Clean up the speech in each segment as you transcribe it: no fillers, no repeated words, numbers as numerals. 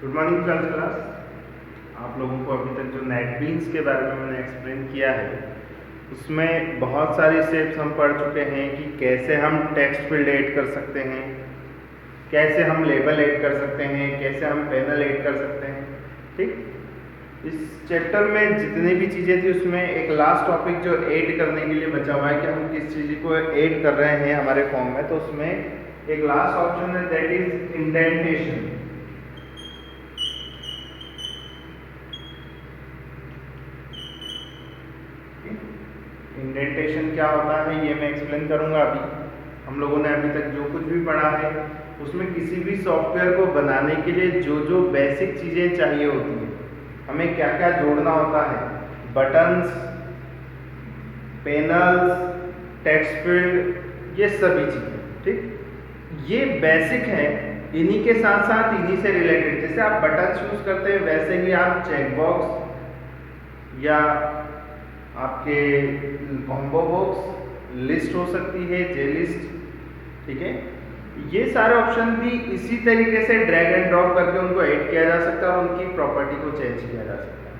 Good morning twelfth class. आप लोगों को अभी तक जो नेटबीन्स के बारे में मैंने एक्सप्लेन किया है उसमें बहुत सारी स्टेप्स हम पढ़ चुके हैं कि कैसे हम टेक्स्ट फील्ड ऐड कर सकते हैं, कैसे हम लेबल ऐड कर सकते हैं, कैसे हम पैनल ऐड कर सकते हैं। ठीक, इस चैप्टर में जितनी भी चीज़ें थी उसमें एक लास्ट टॉपिक जो ऐड करने के लिए बचा हुआ है कि हम किस चीज़ को ऐड कर रहे हैं हमारे फॉर्म में, तो उसमें एक लास्ट ऑप्शन है दैट इज इंडेंटेशन। इंडेंटेशन क्या होता है ये मैं एक्सप्लेन करूंगा। अभी हम लोगों ने अभी तक जो कुछ भी पढ़ा है उसमें किसी भी सॉफ्टवेयर को बनाने के लिए जो जो बेसिक चीज़ें चाहिए होती हैं, हमें क्या क्या जोड़ना होता है, बटन्स, पैनल्स, टेक्स्ट फील्ड, ये सभी चीज़ें। ठीक, ये बेसिक है। इन्हीं के साथ साथ इन्हीं से रिलेटेड जैसे आप बटन चूज करते हैं वैसे ही आप चेकबॉक्स या आपके कॉम्बो बॉक्स, लिस्ट हो सकती है, जे लिस्ट, ठीक है, ये सारे ऑप्शन भी इसी तरीके से ड्रैग एंड ड्रॉप करके उनको ऐड किया जा सकता है और उनकी प्रॉपर्टी को चेंज किया जा सकता है।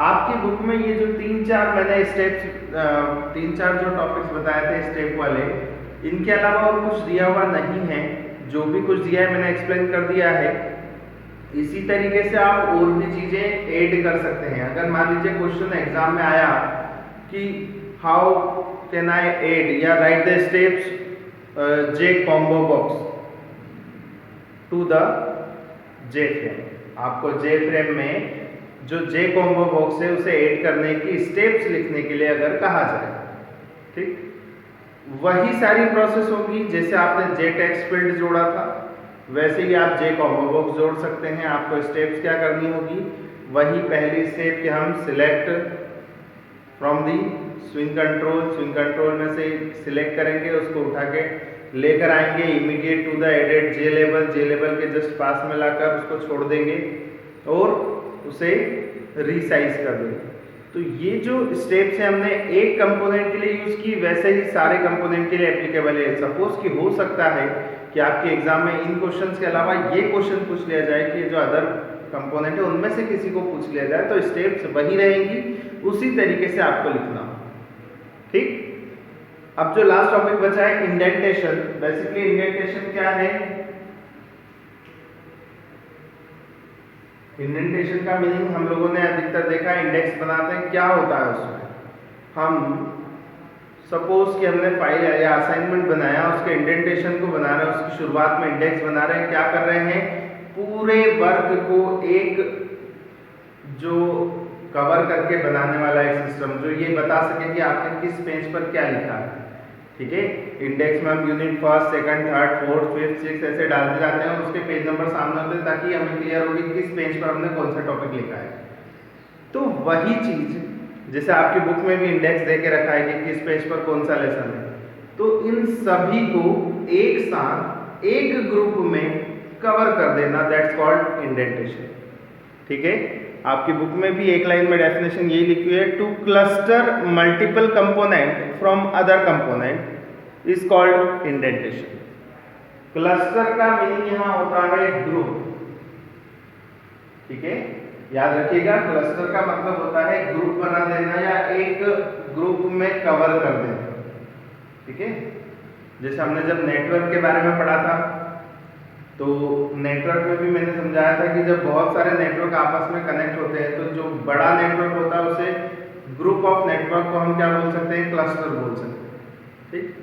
आपकी बुक में ये जो तीन चार मैंने स्टेप्स, तीन चार जो टॉपिक्स बताए थे स्टेप वाले, इनके अलावा और कुछ दिया हुआ नहीं है। जो भी कुछ दिया है मैंने एक्सप्लेन कर दिया है। इसी तरीके से आप और भी चीजें ऐड कर सकते हैं। अगर मान लीजिए क्वेश्चन एग्जाम में आया कि हाउ कैन आई ऐड या write the steps J combo box to the J frame, आपको जे फ्रेम में जो जे कॉम्बो बॉक्स है उसे ऐड करने की स्टेप्स लिखने के लिए अगर कहा जाए, ठीक, वही सारी प्रोसेस होगी। जैसे आपने जे टेक्स्ट फील्ड जोड़ा था वैसे ही आप जे कॉम्बो बॉक्स जोड़ सकते हैं। आपको स्टेप्स क्या करनी होगी, वही पहली स्टेप कि हम select from the swing control में से सिलेक्ट करेंगे, उसको उठा के लेकर आएंगे immediate to the added J लेवल के जस्ट पास में लाकर उसको छोड़ देंगे और उसे रीसाइज कर देंगे। तो ये जो स्टेप्स है हमने एक कंपोनेंट के लिए यूज की, वैसे ही सारे कंपोनेंट के लिए एप्लीकेबल है। सपोज कि हो सकता है कि आपके एग्जाम में इन क्वेश्चंस के अलावा ये क्वेश्चन पूछ लिया जाए कि जो अदर कंपोनेंट है उनमें से किसी को पूछ लिया जाए, तो स्टेप्स वही रहेंगी, उसी तरीके से आपको लिखना। ठीक, अब जो लास्ट टॉपिक बचा है इंडेंटेशन। बेसिकली इंडेंटेशन क्या है? इंडेंटेशन का मीनिंग हम लोगों ने अधिकतर देखा है, इंडेक्स बनाते हैं। क्या होता है उसमें, हम सपोज कि हमने फाइल या असाइनमेंट बनाया, उसके इंडेंटेशन को बना रहे हैं, उसकी शुरुआत में इंडेक्स बना रहे हैं। क्या कर रहे हैं, पूरे वर्क को एक जो कवर करके बनाने वाला एक सिस्टम जो ये बता सके कि आपने किस पेज पर क्या लिखा है। ठीक है, इंडेक्स में हम unit first, second, third, fourth, fifth, six ऐसे डालते जाते हैं और उसके पेज नंबर सामने होते हैं ताकि हमें क्लियर हो कि किस पेज पर हमने कौन सा टॉपिक लिखा है। तो वही चीज जैसे आपकी बुक में भी इंडेक्स दे के रखा है कि किस पेज पर कौन सा लेसन है, तो इन सभी को एक साथ एक ग्रुप में कवर कर देना, दैट्स कॉल्ड इंडेंटेशन। ठीक है, आपकी बुक में भी एक लाइन में डेफिनेशन यही लिखी है, two cluster multiple component from other component is called indentation. Cluster का मीनिंग यहां होता है ग्रुप। ठीक है, याद रखिएगा, क्लस्टर का मतलब होता है ग्रुप बना देना या एक ग्रुप में कवर कर देना। ठीक है, जैसे हमने जब नेटवर्क के बारे में पढ़ा था तो नेटवर्क में भी मैंने समझाया था कि जब बहुत सारे नेटवर्क आपस में कनेक्ट होते हैं तो जो बड़ा नेटवर्क होता है उसे ग्रुप ऑफ नेटवर्क को हम क्या बोल सकते हैं, क्लस्टर बोल सकते हैं। ठीक,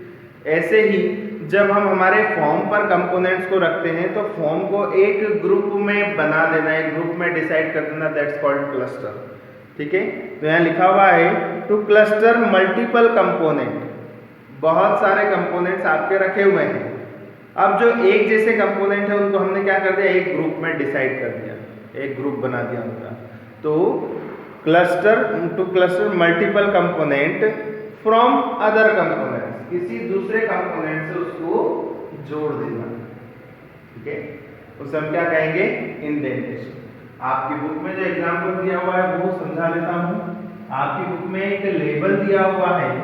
ऐसे ही जब हम हमारे फॉर्म पर कंपोनेंट्स को रखते हैं तो फॉर्म को एक ग्रुप में बना देना, एक ग्रुप में डिसाइड कर देना, दैट्स कॉल्ड क्लस्टर। ठीक है, तो यहाँ लिखा हुआ है टू क्लस्टर मल्टीपल कंपोनेंट, बहुत सारे कंपोनेंट्स आपके रखे हुए हैं। अब जो एक जैसे कंपोनेंट है उनको हमने क्या कर दिया, एक ग्रुप में डिसाइड कर दिया, एक ग्रुप बना दिया उनका। तो cluster, two cluster multiple component from other components, किसी दूसरे कंपोनेंट से उसको जोड़ देना। ठीक है, उसे हम क्या कहेंगे, इंडेंटेशन। आपकी बुक में जो एग्जाम्पल दिया हुआ है वो समझा देता हूं। आपकी बुक में एक लेबल दिया हुआ है,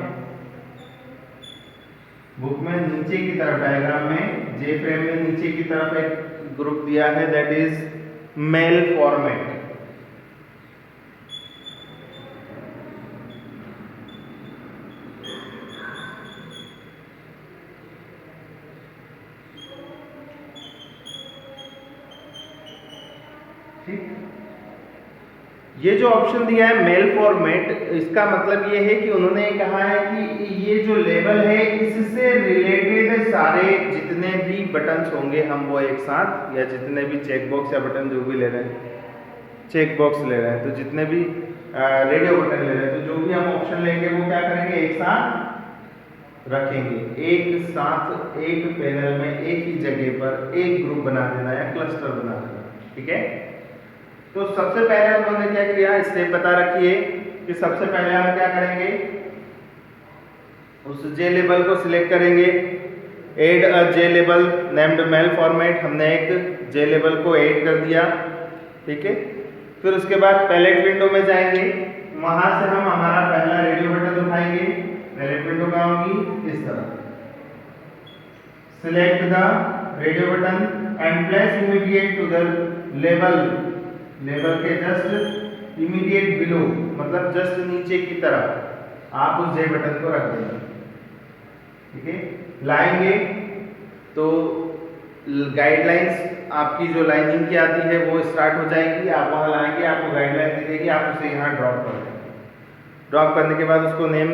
बुक में नीचे की तरफ डायग्राम में जे फ्रेम में नीचे की तरफ एक ग्रुप दिया है दैट इज मेल फॉर्मेट। ठीक, ये जो ऑप्शन दिया है मेल फॉर्मेट, इसका मतलब ये है कि उन्होंने कहा है कि ये जो लेबल है इससे रिलेटेड सारे जितने भी बटन्स होंगे हम वो एक साथ, या जितने भी चेक बॉक्स या बटन जो भी ले रहे हैं, चेक बॉक्स ले रहे हैं तो जितने भी रेडियो बटन ले रहे हैं, तो जो भी हम ऑप्शन लेंगे वो क्या करेंगे, एक साथ रखेंगे, एक साथ एक पैनल में एक ही जगह पर एक ग्रुप बना देना या क्लस्टर बना देना। ठीक है, तो सबसे पहले उन्होंने क्या किया, स्टेप बता रखी है कि सबसे पहले हम क्या करेंगे, उस जे लेबल को सिलेक्ट करेंगे, add a J label named mail format, हमने एक जे लेबल को ऐड कर दिया। ठीक है, फिर उसके बाद पैलेट विंडो में जाएंगे, वहां से हम हमारा पहला रेडियो बटन उठाएंगे। पैलेट विंडो कहाँ होगी, इस तरह, select the radio button and place immediate to the label, label के जस्ट इमीडिएट बिलो, मतलब जस्ट नीचे की तरफ आप उस जे बटन को रख देंगे। ठीक है, लाएंगे तो गाइडलाइंस आपकी जो लाइनिंग की आती है वो स्टार्ट हो जाएगी, आप वहां लाएंगे, आपको गाइडलाइन दिखेगी, आप उसे यहाँ ड्रॉप कर देंगे। ड्रॉप करने के बाद उसको नेम,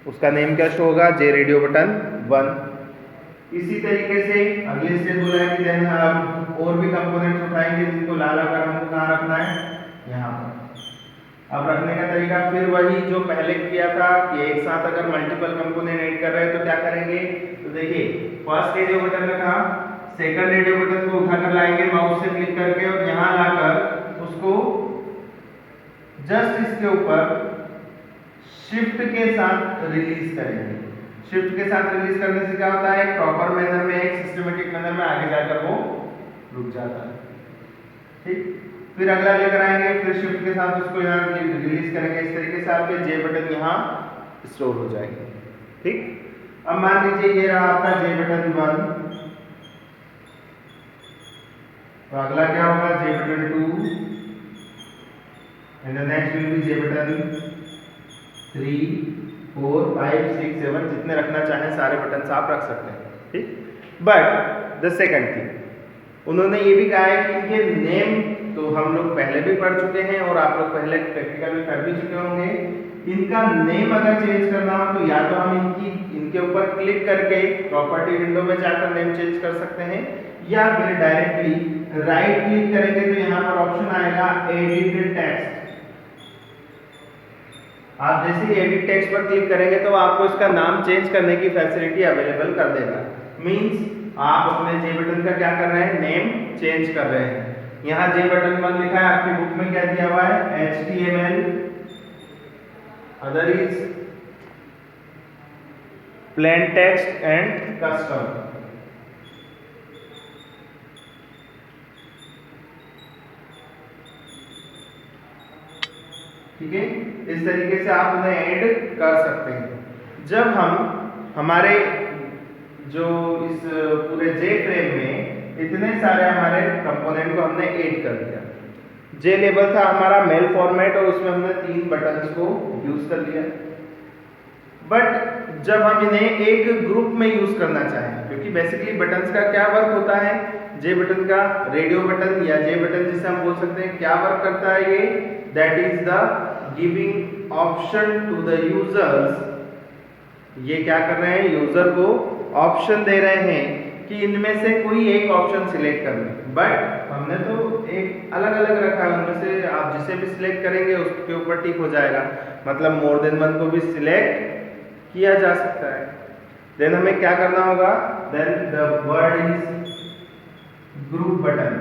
उसका नेम क्या शो होगा, जे रेडियो बटन 1। इसी तरीके से अगले स्टेप बोला है कि देन हम और भी कंपोनेंट्स उठाएंगे जिनको लाल कर हमको कहाँ रखना है, यहाँ पर। अब रखने का तरीका फिर वही जो पहले किया था कि एक साथ अगर मल्टीपल कंपोनेंट ऐड कर रहे हैं तो क्या करेंगे, तो देखिए फर्स्ट रेडियो बटन रखा, सेकंड रेडियो बटन को उठाकर लाएंगे माउस से क्लिक करके और यहाँ लाकर उसको जस्ट इसके ऊपर शिफ्ट के साथ रिलीज करेंगे। शिफ्ट के साथ रिलीज करने से क्या होता है, प्रॉपर मैनर में, एक सिस्टमेटिक मैनर में आगे जाकर वो रुक जाता है। ठीक, फिर अगला लेकर आएंगे, फिर शिफ्ट के साथ उसको यहाँ रिलीज करेंगे। इस तरीके से आपके जे बटन यहाँ स्टोर हो जाएंगे। ठीक, अब मान लीजिए ये रहा आपका जे बटन 1, तो अगला क्या होगा, J button 2 and the next will be J button 3, 4, 5, 6, 7, जितने रखना चाहें सारे बटन आप रख सकते हैं। ठीक, बट द सेकंड थिंग उन्होंने ये भी कहा है कि इनके नेम तो हम लोग पहले भी पढ़ चुके हैं और आप लोग पहले प्रैक्टिकल में कर भी चुके होंगे। इनका नेम अगर चेंज करना हो तो या तो हम इनके ऊपर क्लिक करके प्रॉपर्टी विंडो में जाकर नेम चेंज कर सकते हैं, या फिर डायरेक्टली राइट क्लिक करेंगे तो यहाँ पर ऑप्शन आएगा एडिट टेक्स्ट। आप जैसे ही एडिट टेक्स्ट पर क्लिक करेंगे तो आपको इसका नाम चेंज करने की फैसिलिटी अवेलेबल कर देगा। मींस आप अपने जे बटन का क्या कर रहे हैं, नेम चेंज कर रहे हैं। यहाँ जे बटन 1 लिखा है, आपकी बुक में क्या दिया हुआ है, HTML, other is plain text and custom. ठीक है, इस तरीके से आप उन्हें ऐड कर सकते हैं। जब हम हमारे जो इस पूरे जे फ्रेम में इतने सारे हमारे कंपोनेंट को हमने ऐड कर दिया, जे लेबल था हमारा मेल फॉर्मेट और उसमें हमने 3 बटन्स को यूज कर लिया। बट जब हम इन्हें एक ग्रुप में यूज करना चाहें, क्योंकि बेसिकली बटन्स का क्या वर्क होता है, जे बटन का, रेडियो बटन या जे बटन जिसे हम बोल सकते हैं, क्या वर्क करता है ये, that is the giving option to the users. ये क्या कर रहे हैं, यूजर को ऑप्शन दे रहे हैं कि इनमें से कोई एक ऑप्शन सिलेक्ट करना। बट हमने तो एक अलग अलग रखा है, उनमें से आप जिसे भी सिलेक्ट करेंगे उसके ऊपर टिक हो जाएगा, मतलब मोर देन 1 को भी सिलेक्ट किया जा सकता है। देन हमें क्या करना होगा, then the word is group button.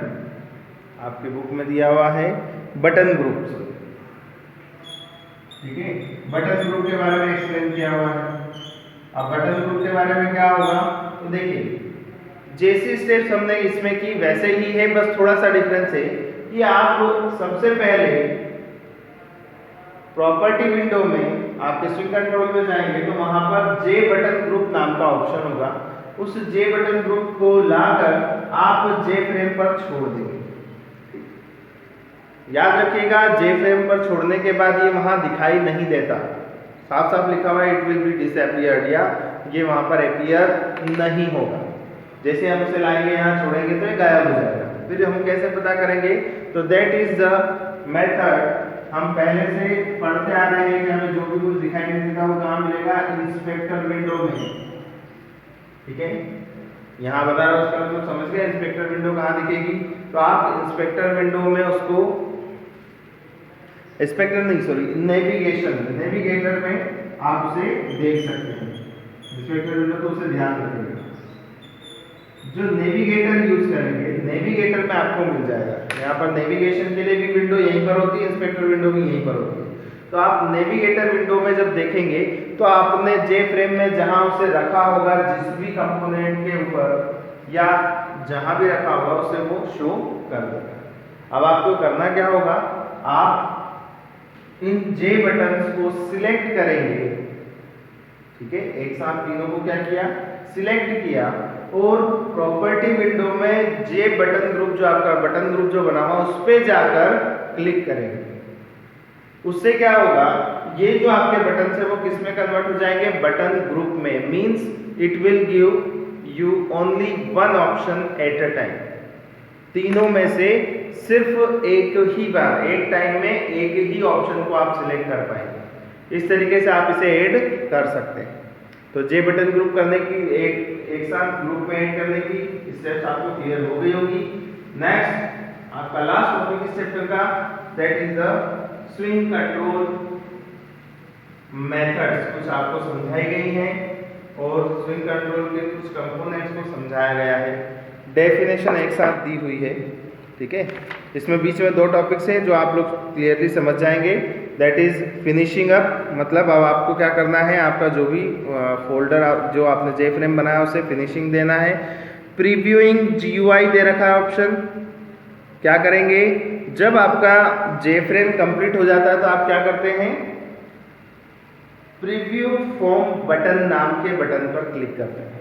आपकी बुक में दिया हुआ है बटन ग्रुप्स। ठीक है, बटन ग्रुप के बारे में एक्सप्लेन किया हुआ है। अब बटन ग्रुप के बारे में क्या होगा, तो देखिए जैसे स्टेप्स हमने इसमें की वैसे ही है, बस थोड़ा सा डिफरेंस है कि आप सबसे पहले प्रॉपर्टी विंडो में आप स्विंग कंट्रोल में जाएंगे तो वहां पर जे बटन ग्रुप नाम का ऑप्शन होगा। उस जे बटन ग्रुप को लाकर आप जे फ्रेम पर छोड़ देंगे। याद रखिएगा जे फ्रेम पर छोड़ने के बाद ये वहां दिखाई नहीं देता, साफ साफ लिखा हुआ है इट विल बी डिसअपियर्ड, या ये वहां पर अपीयर नहीं होगा। जैसे हम उसे लाएंगे यहाँ छोड़ेंगे तो ये गायब हो जाएगा। फिर हम कैसे पता करेंगे? तो दैट इज द मेथड हम पहले से पढ़ते आ रहे हैं कि हमें जो भी कुछ दिखाई नहीं देता वो कहाँ मिलेगा? इंस्पेक्टर विंडो में। ठीक है, यहाँ बता रहा हूँ उसका मतलब समझ गए इंस्पेक्टर विंडो कहाँ दिखेगी? तो आप इंस्पेक्टर विंडो में उसको इंस्पेक्टर नहीं सॉरी नेविगेटर में आप उसे देख सकते हैं। इंस्पेक्टर विंडो तो उसे ध्यान रखिएगा, जो नेविगेटर यूज करेंगे नेविगेटर में आपको मिल जाएगा। यहाँ पर नेविगेशन के लिए भी विंडो यहीं पर होती है, इंस्पेक्टर विंडो भी यहीं पर होती है। तो आप नेविगेटर विंडो में जब देखेंगे तो आपने जे फ्रेम में जहां उसे रखा होगा जिस भी कंपोनेंट के ऊपर या जहां भी रखा होगा उसे वो शो कर देगा। अब आपको करना क्या होगा? आप इन जे बटन्स को सिलेक्ट करेंगे। ठीक है, एक साथ तीनों को क्या किया? सिलेक्ट किया और प्रॉपर्टी विंडो में जे बटन ग्रुप जो आपका बटन ग्रुप जो बना हुआ उस पे जाकर क्लिक करेंगे। उससे क्या होगा? ये जो आपके बटन है वो किस में कन्वर्ट हो जाएंगे? बटन ग्रुप में। Means it will give you only one option at a time. तीनों में से सिर्फ एक ही बार एक टाइम में एक ही ऑप्शन को आप सिलेक्ट कर पाएंगे। इस तरीके से आप इसे ऐड कर सकते हैं। तो जे बटन ग्रुप करने की एक साथ ग्रुप में ऐड करने की स्टेप्स आपको क्लियर हो गई होगी। नेक्स्ट आपका लास्ट टॉपिक इस चैप्टर का that is the swing control methods कुछ आपको समझाई गई हैं और स्विंग कंट्रोल के कुछ कंपोनेंट्स को समझाया गया है। डेफिनेशन एक साथ दी हुई है। ठीक है, इसमें बीच में दो टॉपिक्स हैं जो आप लोग क्लियरली समझ जाएंगे। दैट इज फिनिशिंग अप, मतलब अब आपको क्या करना है? आपका जो भी फोल्डर जो आपने जे फ्रेम बनाया उसे फिनिशिंग देना है। प्रीव्यूइंग जीयूआई दे रखा है ऑप्शन। क्या करेंगे? जब आपका जे फ्रेम कंप्लीट हो जाता है तो आप क्या करते हैं? प्रीव्यू फॉर्म बटन नाम के बटन पर क्लिक करते हैं।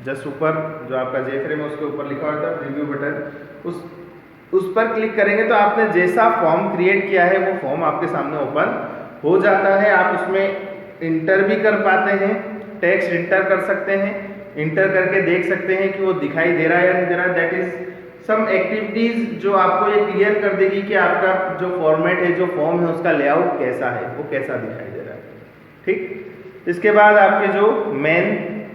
जस्ट ऊपर जो आपका जे फ्रेम है उसके ऊपर लिखा होता है प्रीव्यू बटन, उस पर क्लिक करेंगे तो आपने जैसा फॉर्म क्रिएट किया है वो फॉर्म आपके सामने ओपन हो जाता है। आप उसमें इंटर भी कर पाते हैं, टेक्स्ट इंटर कर सकते हैं, इंटर करके देख सकते हैं कि वो दिखाई दे रहा है या नहीं दे रहा है। दैट इज सम एक्टिविटीज जो आपको ये क्लियर कर देगी कि आपका जो फॉर्मेट है, जो फॉर्म है, उसका लेआउट कैसा है, वो कैसा दिखाई दे रहा है। ठीक, इसके बाद आपके जो मेन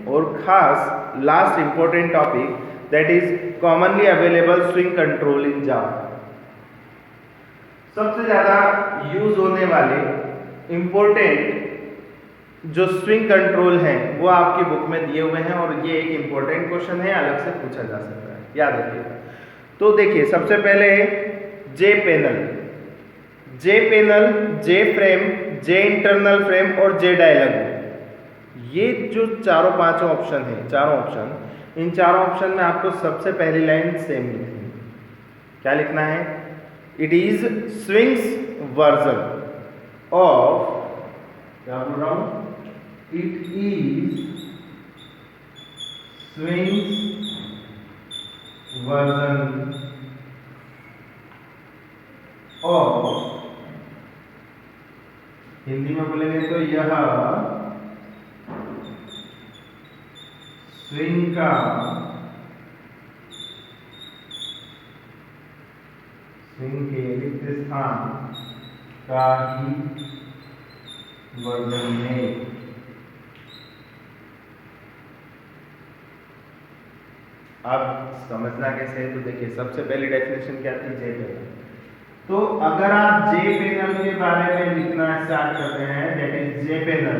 और खास last important topic that is commonly available swing control in Java. सबसे ज्यादा यूज होने वाले इंपॉर्टेंट जो स्विंग कंट्रोल हैं वो आपकी बुक में दिए हुए हैं और ये एक इंपॉर्टेंट क्वेश्चन है, अलग से पूछा जा सकता है, याद रखिएगा। तो देखिए, सबसे पहले जे पैनल, जे फ्रेम, जे इंटरनल फ्रेम और जे डायलॉग। ये जो चारों पांचों ऑप्शन है, चारों ऑप्शन, इन चारों ऑप्शन में आपको सबसे पहली लाइन सेम लिखनी है। क्या लिखना है? It is swings version of, क्या बोल रहा हूं? It is swings version of, Hindi में बोलेंगे तो यह स्विंग का स्विंग के रिक्त स्थान का ही वर्जन है। अब समझना कैसे है? तो देखिए, सबसे पहली डेफिनेशन क्या थी? जे पैनल। तो अगर आप जे पैनल के बारे में लिखना स्टार्ट करते हैं, दैट इज जे पैनल,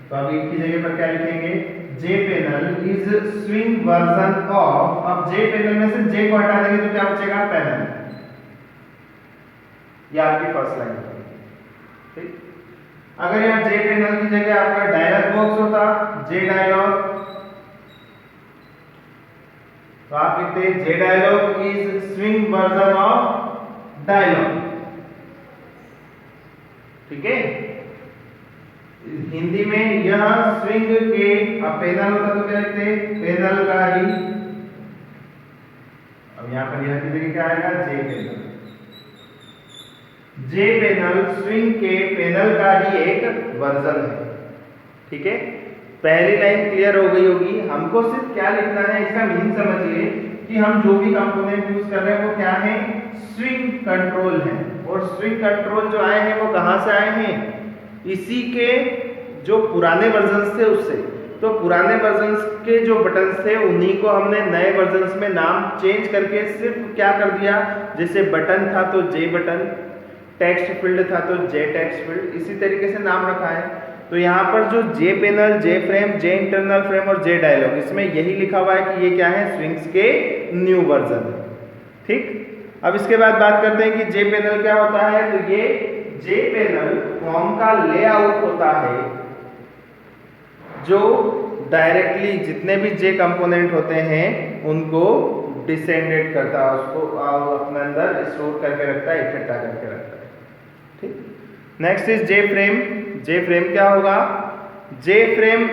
तो अब एक की जगह पर क्या लिखेंगे? J panel is swing version of. अब जे पैनल में से जे को हटा देंगे तो क्या बचेगा? पैनल। ये आपकी फर्स्ट लाइन है। ठीक, अगर यहाँ जे पैनल की जगह आपका डायलॉग बॉक्स होता, जे डायलॉग, तो आप लिखते हैं J dialog is swing version of dialog. ठीक है, हिंदी में यह स्विंग के, अब पैनल होता तो क्या लिखते? पैनल का ही। अब यहां पर यह की जगह क्या आएगा? जे पैनल। जे पैनल स्विंग के पैनल का ही एक वर्जन है। ठीक है, पहली लाइन क्लियर हो गई होगी। हमको सिर्फ क्या लिखना है, इसका मीनिंग समझिए कि हम जो भी कंपोनेंट यूज कर रहे हैं वो क्या है, स्विंग कंट्रोल है। और स्विंग कंट्रोल जो आए हैं वो कहां से आए हैं, इसी के जो पुराने वर्जन्स थे उससे। तो पुराने वर्जन्स के जो बटन्स थे उन्हीं को हमने नए वर्जन्स में नाम चेंज करके सिर्फ क्या कर दिया, जैसे बटन था तो जे बटन, टेक्स्ट फील्ड था तो जे टेक्स्ट फील्ड, इसी तरीके से नाम रखा है। तो यहाँ पर जो जे पैनल, जे फ्रेम, जे इंटरनल फ्रेम और जे डायलॉग, इसमें यही लिखा हुआ है कि ये क्या है, स्विंग्स के न्यू वर्जन। ठीक, अब इसके बाद बात करते हैं कि जे पैनल क्या होता है। तो ये जे पैनल फॉर्म का लेआउट होता है जो डायरेक्टली जितने भी जे कंपोनेंट होते हैं उनको डिसेंडेड करता है, उसको अपने अंदर स्टोर करके रखता है, इकट्ठा करके रखता है। ठीक, next is J frame. J frame क्या होगा, जे फ्रेम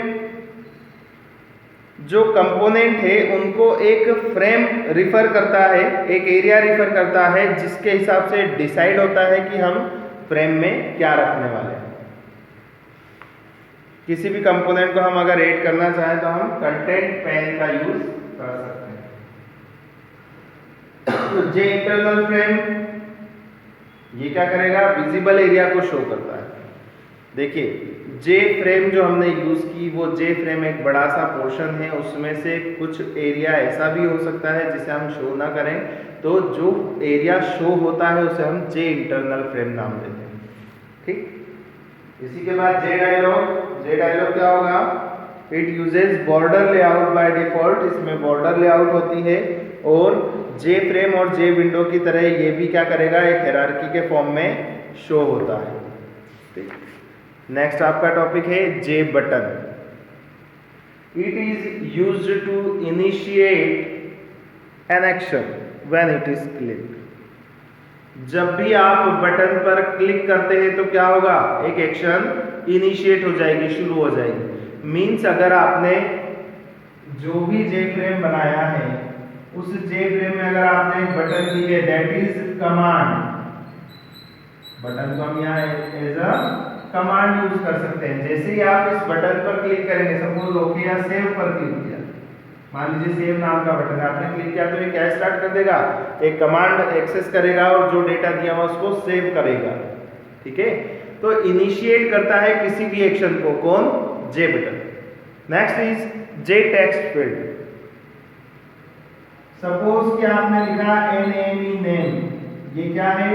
जो कंपोनेंट है उनको एक फ्रेम रिफर करता है, एक एरिया रिफर करता है, जिसके हिसाब से डिसाइड होता है कि हम फ्रेम में क्या रखने वाले हैं। किसी भी कंपोनेंट को हम अगर ऐड करना चाहें तो हम कंटेंट पैन का यूज कर सकते हैं। तो जे इंटरनल फ्रेम ये क्या करेगा, विजिबल एरिया को शो करता है। देखिए जे फ्रेम जो हमने यूज की वो जे फ्रेम एक बड़ा सा पोर्शन है, उसमें से कुछ एरिया ऐसा भी हो सकता है जिसे हम शो ना करें, तो जो एरिया शो होता है उसे हम जे इंटरनल फ्रेम नाम देते हैं। ठीक, इसी के बाद जे डायलॉग। जे डायलॉग क्या होगा, it uses border layout by default, इसमें बॉर्डर लेआउट होती है। और जे फ्रेम और जे विंडो की तरह ये भी क्या करेगा, एक हायरार्की के फॉर्म में शो होता है। ठीक, नेक्स्ट आपका टॉपिक है J button. It is used to initiate an action when it is click. जब भी आप बटन पर क्लिक करते हैं तो क्या होगा, एक एक्शन इनिशिएट हो जाएगी, शुरू हो जाएगी। मीन्स अगर आपने जो भी जे फ्रेम बनाया है उस जे फ्रेम में अगर आपने एक बटन दी है, दैट इज कमांड। बटन को हम यहाँ एज अ कमांड यूज कर सकते हैं। जैसे ही आप इस बटन पर क्लिक करेंगे, सपोज ओके या सेव पर क्लिक किया, मान लीजिए सेव नाम का बटन है, आपने क्लिक किया तो ये क्या स्टार्ट कर देगा, एक कमांड एक्सेस करेगा और जो डेटा दिया हुआ उसको सेव करेगा। ठीक है, तो इनिशिएट करता है किसी भी एक्शन को कौन, J button. Next is J text field. Suppose कि आपने लिखा एनएमई नेम, ये क्या है,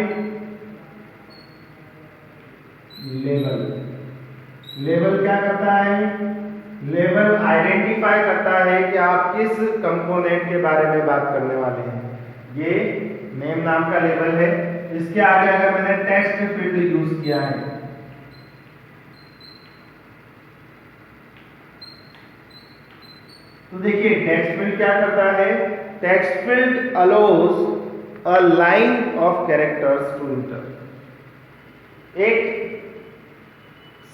लेबल। लेबल क्या करता है, लेबल आइडेंटिफाई करता है कि आप किस कंपोनेंट के बारे में बात करने वाले हैं। ये नेम नाम का लेबल है। इसके आगे अगर मैंने टेक्स्ट फील्ड यूज किया है, तो देखिए टेक्स्ट फील्ड क्या करता है, text field allows a line of characters to enter. एक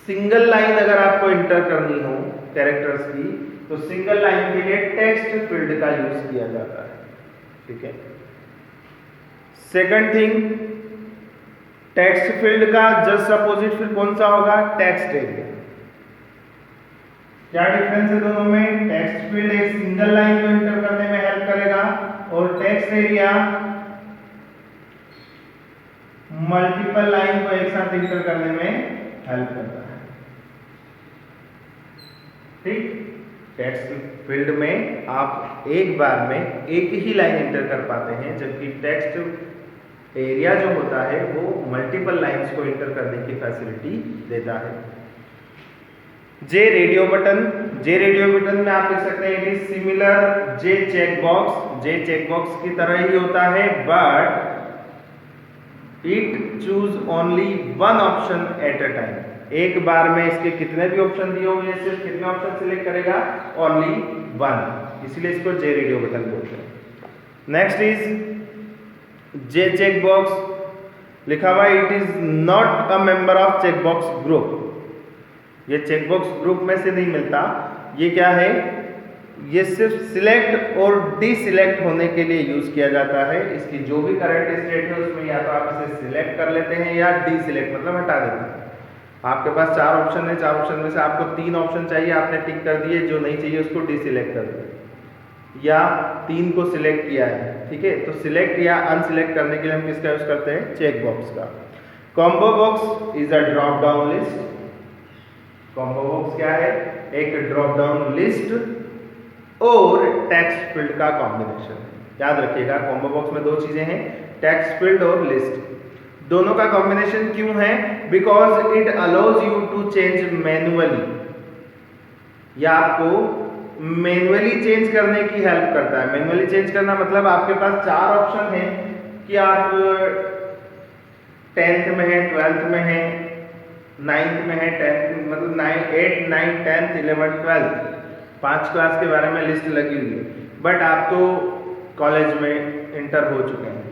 सिंगल लाइन अगर आपको इंटर करनी हो कैरेक्टर्स की, तो सिंगल लाइन के लिए टेक्स्ट फील्ड का यूज किया जाता है। ठीक है, सेकंड थिंग, टेक्स्ट फील्ड का जस्ट अपोजिट फिर कौन सा होगा, टेक्स्ट एरिया। क्या डिफरेंस है दोनों में, टेक्स्ट फील्ड एक सिंगल लाइन को इंटर करने में हेल्प करेगा और टेक्स्ट एरिया मल्टीपल लाइन को एक साथ इंटर करने में हेल्प करता है। ठीक, टेक्स्ट फील्ड में आप एक बार में एक ही लाइन इंटर कर पाते हैं, जबकि टेक्स्ट एरिया जो होता है वो मल्टीपल लाइंस को इंटर करने की फैसिलिटी देता है। J radio button. J radio button में आप लिख सकते हैं it is similar J check box. J check box की तरह ही होता है, but it choose only one option at a time. एक बार में इसके कितने भी ऑप्शन दिए हुए हैं, सिर्फ कितने ऑप्शन सिलेक्ट करेगा, ओनली वन, इसलिए इसको जे रेडियो बटन बोलते हैं। Next is J check box. लिखा हुआ it is not a member of check box group. ये चेक बॉक्स ग्रुप में से नहीं मिलता। ये क्या है, ये सिर्फ सिलेक्ट और डीसिलेक्ट होने के लिए यूज किया जाता है। इसकी जो भी करंट स्टेट है उसमें या तो आप इसे सिलेक्ट कर लेते हैं या डीसिलेक्ट मतलब हटा देते हैं। आपके पास 4 ऑप्शन है, 4 ऑप्शन में से आपको 3 ऑप्शन चाहिए, आपने टिक कर दिए, जो नहीं चाहिए उसको डीसिलेक्ट कर दिया या 3 को सिलेक्ट किया है, ठीक है। तो सिलेक्ट या अनसिलेक्ट करने के लिए हम किसका यूज करते हैं? चेक बॉक्स का। Combo box is a drop down list. Combo box क्या है? एक ड्रॉप डाउन लिस्ट और टेक्स्ट फील्ड का कॉम्बिनेशन। याद रखिएगा कॉम्बो बॉक्स में 2 चीजें हैं, टेक्स्ट फील्ड और लिस्ट। दोनों का कॉम्बिनेशन क्यों है? Because it allows you to change manually, या आपको मैन्युअली चेंज करने की हेल्प करता है। मैन्युअली चेंज करना मतलब आपके पास 4 ऑप्शन हैं कि आप 10th में है, 12th में है, 9th में है, 10th मतलब 8, 9, 10th, 11th, 12th 5 क्लास के बारे में लिस्ट लगी हुई है। बट आप तो कॉलेज में इंटर हो चुके हैं।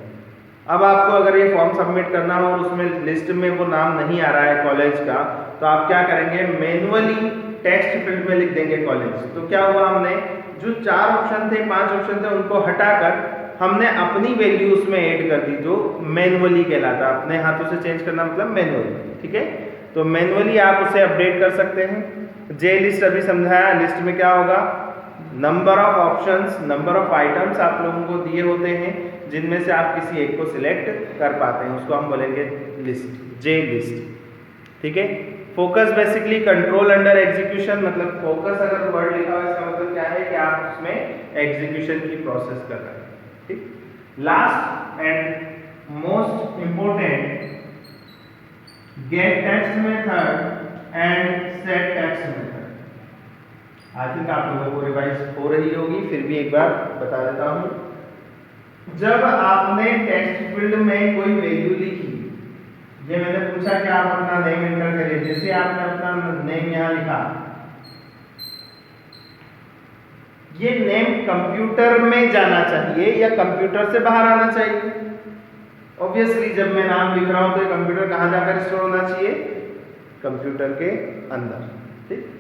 अब आपको अगर ये फॉर्म सबमिट करना हो और उसमें लिस्ट में वो नाम नहीं आ रहा है कॉलेज का, तो आप क्या करेंगे? मैन्युअली टेक्स्ट फील्ड में लिख देंगे कॉलेज। तो क्या हुआ, हमने जो 4 ऑप्शन थे, 5 ऑप्शन थे, उनको हटाकर हमने अपनी वैल्यू उसमें ऐड कर दी, जो मैन्युअली कहलाता है। अपने हाथों से चेंज करना मतलब मैन्युअली, ठीक है। तो मैन्युअली आप उसे अपडेट कर सकते हैं। जे लिस्ट अभी समझाया, लिस्ट में क्या होगा? Number of options, number of items आप लोगों को दिए होते हैं, जिनमें से आप किसी एक को सिलेक्ट कर पाते हैं, उसको हम बोलेंगे लिस्ट, जे लिस्ट, ठीक है। Focus basically control under execution, मतलब फोकस अगर वर्ड लिखा हुआ है इसका मतलब क्या है कि आप उसमें एग्जीक्यूशन की प्रोसेस कर रहे हैं, ठीक। Last and most important, gate text method and set text method. I think आप लोगों को रिवाइज हो रही होगी, फिर भी एक बार बता देता हूं। जब आपने टेक्स्ट फील्ड में कोई वैल्यू लिखी, ये मैंने पूछा कि आप अपना नेम एंटर करिए, जैसे आपने अपना नेम यहां लिखा, ये नेम कंप्यूटर में जाना चाहिए या कंप्यूटर से बाहर आना चाहिए? ऑब्वियसली जब मैं नाम लिख रहा हूं तो कंप्यूटर कहां जाकर स्टोर होना चाहिए? कंप्यूटर के अंदर, ठीक।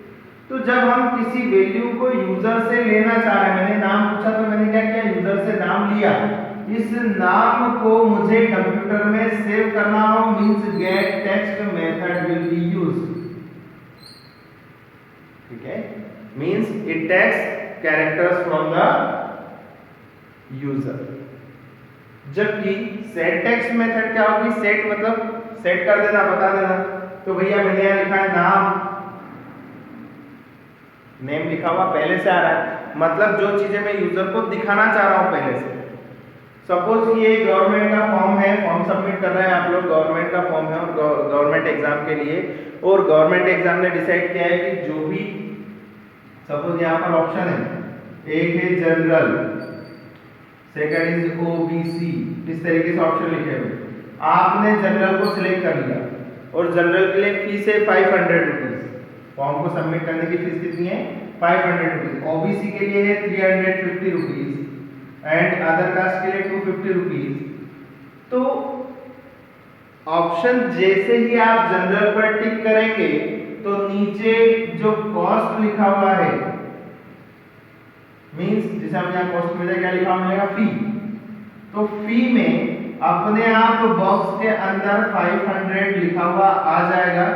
तो जब हम किसी वैल्यू को यूजर से लेना चाह रहे हैं, मैंने नाम पूछा तो मैंने क्या किया? यूजर से नाम लिया। इस नाम को मुझे कंप्यूटर में सेव करना हो, means get text method will be used, ठीक है। Means it takes characters from the user. जबकि सेट टेक्स्ट मेथड क्या होगी? सेट मतलब सेट कर देना, बता देना। तो भैया मैंने यहां लिखा है नाम, नेम लिखा हुआ पहले से आ रहा है, मतलब जो चीजें मैं यूजर को दिखाना चाह रहा हूं पहले से। सपोज ये गवर्नमेंट का फॉर्म है, फॉर्म सबमिट कर रहे हैं आप लोग, गवर्नमेंट का फॉर्म है और गवर्नमेंट एग्जाम के लिए, और गवर्नमेंट एग्जाम ने डिसाइड किया है कि जो भी, सपोज यहाँ पर ऑप्शन है, एक है जनरल, सेकंड इज ओबीसी, इस तरीके से ऑप्शन लिखे हुए। आपने जनरल को सिलेक्ट कर लिया और जनरल के लिए फीस है 500 रुपीज। फॉर्म को सबमिट करने की फीस कितनी है? 500 रुपीज। ओबीसी के लिए है 350 रुपीज एंड अदर कास्ट के लिए 250 रुपीज। तो ऑप्शन जैसे ही आप जनरल पर टिक करेंगे तो नीचे जो कॉस्ट लिखा हुआ है, मींस जैसे हम यहाँ कॉस्ट में क्या लिखा मिलेगा? फी। तो फी में अपने आप बॉक्स के अंदर 500 लिखा हुआ आ जाएगा,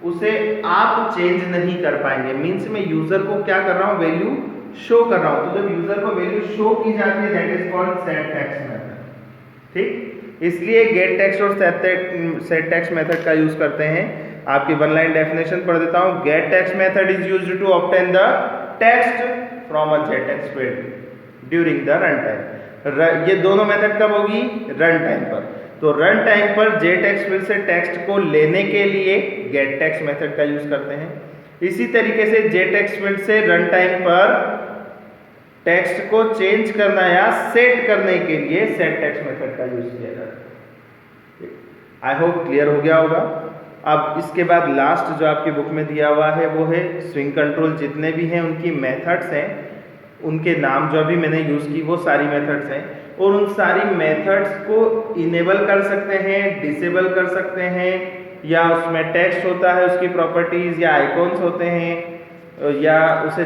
उसे आप चेंज नहीं कर पाएंगे। मींस मैं यूजर को क्या कर रहा हूं? वैल्यू शो कर रहा हूं। तो जब यूजर को वैल्यू शो की जाती है, that is called set text method, ठीक। इसलिए गेट टेक्स्ट और सेट टेक्स्ट मेथड का यूज करते हैं। आपकी वन लाइन डेफिनेशन पढ़ देता हूं। Get text method is used to obtain the text from a J text field during the run time. ये दोनों मेथड कब होगी? रन टाइम पर। तो रन टाइम पर जेटेक्स्ट फील्ड से टेक्स्ट को लेने के लिए गेट टेक्स्ट मेथड का यूज करते हैं। इसी तरीके से जेटेक्स्ट फील्ड से रन टाइम पर टेक्स्ट को चेंज करना या सेट करने के लिए सेट टेक्स्ट मेथड का यूज किया जाता है। आई होप क्लियर हो गया होगा। अब इसके बाद लास्ट जो आपकी बुक में दिया हुआ है वो है स्विंग कंट्रोल। जितने भी हैं उनकी मेथड्स हैं, उनके नाम जो अभी मैंने यूज की वो सारी मेथड्स हैं, और उन सारी मेथड्स को इनेबल कर सकते हैं, डिसेबल कर सकते हैं, या उसमें टेक्स्ट होता है उसकी प्रॉपर्टीज, या आइकॉन्स होते हैं, या उसे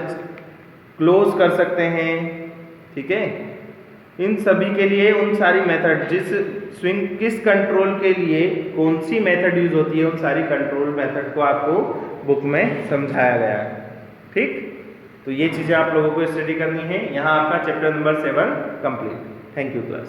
क्लोज कर सकते हैं, ठीक है। इन सभी के लिए उन सारी मेथड, जिस स्विंग किस कंट्रोल के लिए कौन सी मेथड यूज होती है, उन सारी कंट्रोल मेथड को आपको बुक में समझाया गया है, ठीक। तो ये चीज़ें आप लोगों को स्टडी करनी है। यहाँ आपका chapter number 7 complete. Thank you class.